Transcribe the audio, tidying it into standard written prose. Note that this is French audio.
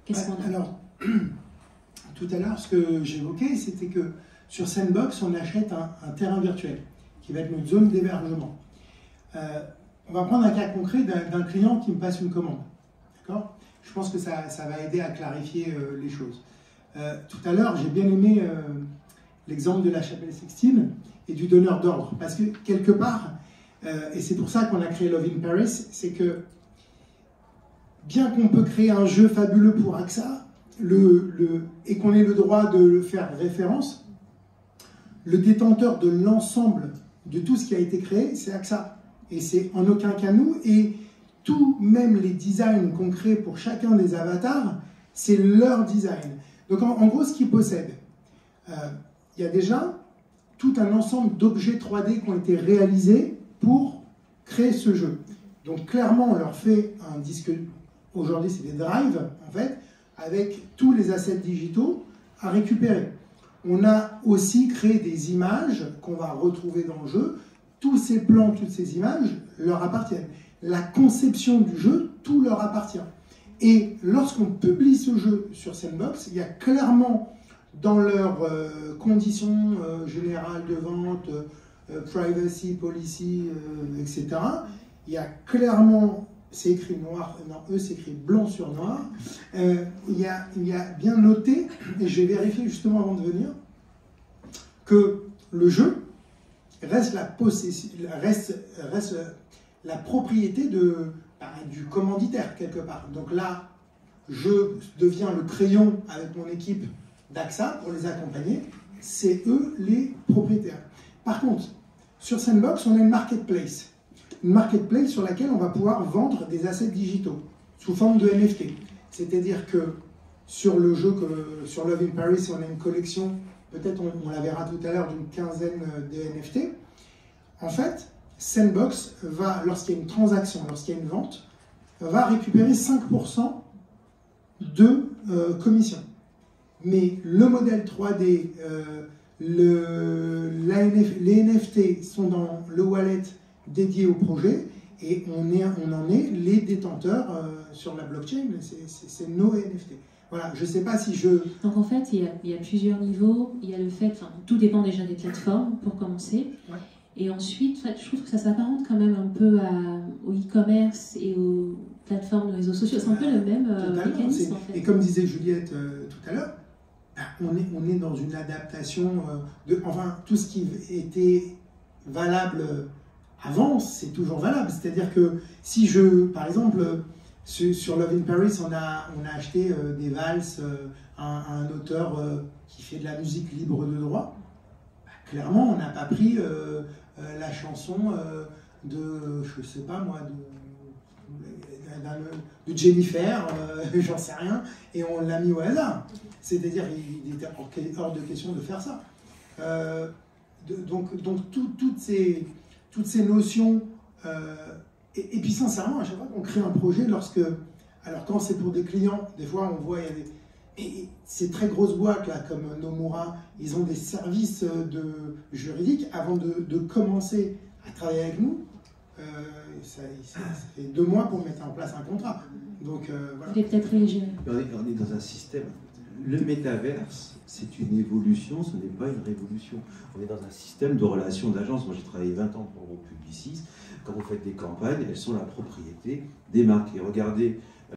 Qu'est-ce qu'on a? Alors, tout à l'heure, ce que j'évoquais, c'était que sur Sandbox, on achète un terrain virtuel qui va être notre zone d'hébergement. On va prendre un cas concret d'un client qui me passe une commande. D'accord ? Je pense que ça va aider à clarifier les choses. Tout à l'heure, j'ai bien aimé l'exemple de la chapelle Sixtine et du donneur d'ordre. Parce que quelque part, et c'est pour ça qu'on a créé Love in Paris, c'est que bien qu'on peut créer un jeu fabuleux pour AXA, et qu'on ait le droit de le faire référence, le détenteur de l'ensemble de tout ce qui a été créé, c'est AXA. Et c'est en aucun cas nous. Et tout, même les designs qu'on crée pour chacun des avatars, c'est leur design. Donc en gros, ce qu'ils possèdent, il y a déjà tout un ensemble d'objets 3D qui ont été réalisés pour créer ce jeu. Donc clairement, on leur fait un disque, aujourd'hui c'est des drives en fait, avec tous les assets digitaux à récupérer. On a aussi créé des images qu'on va retrouver dans le jeu. Tous ces plans, toutes ces images leur appartiennent. La conception du jeu, tout leur appartient. Et lorsqu'on publie ce jeu sur Sandbox, il y a clairement dans leurs conditions générales de vente, privacy, policy, etc., il y a clairement, c'est écrit noir, non, eux c'est écrit blanc sur noir, il y a bien noté, et j'ai vérifié justement avant de venir, que le jeu reste la propriété du commanditaire quelque part. Donc là, je deviens le crayon avec mon équipe d'AXA pour les accompagner, c'est eux les propriétaires. Par contre, sur Sandbox, on a une marketplace. Une marketplace sur laquelle on va pouvoir vendre des assets digitaux sous forme de NFT. C'est-à-dire que sur le jeu, sur Love in Paris, on a une collection, peut-être on la verra tout à l'heure, d'une quinzaine de NFT. En fait, Sandbox va, lorsqu'il y a une transaction, lorsqu'il y a une vente, va récupérer 5% de commission. Mais le modèle 3D, les NFT sont dans le wallet dédié au projet et on en est les détenteurs sur la blockchain, c'est nos NFT. Voilà, je ne sais pas si je... Donc en fait, il y a plusieurs niveaux. Il y a le fait, tout dépend déjà des plateformes pour commencer. Ouais. Et ensuite, je trouve que ça s'apparente quand même un peu au e-commerce et aux plateformes de réseaux sociaux. C'est un peu le même mécanisme en fait. Et comme disait Juliette tout à l'heure, on est dans une adaptation enfin, tout ce qui était valable avant, c'est toujours valable. C'est-à-dire que si par exemple, sur Love in Paris, on a acheté des valses à un auteur qui fait de la musique libre de droit. Clairement, on n'a pas pris la chanson de, je sais pas moi, de Jennifer, j'en sais rien, et on l'a mis au hasard. C'est-à-dire, il était hors de question de faire ça. Donc toutes ces notions, et puis sincèrement, à chaque fois qu'on crée un projet, alors quand c'est pour des clients, des fois on voit, il y a et ces très grosses boîtes là, comme Nomura, ils ont des services juridiques avant de commencer à travailler avec nous. Ça fait 2 mois pour mettre en place un contrat. Donc voilà. Vous pouvez peut-être réagir. On est dans un système. Le métaverse, c'est une évolution, ce n'est pas une révolution. On est dans un système de relations d'agence. Moi, j'ai travaillé 20 ans pour Publicis. Quand vous faites des campagnes, elles sont la propriété des marques. Et regardez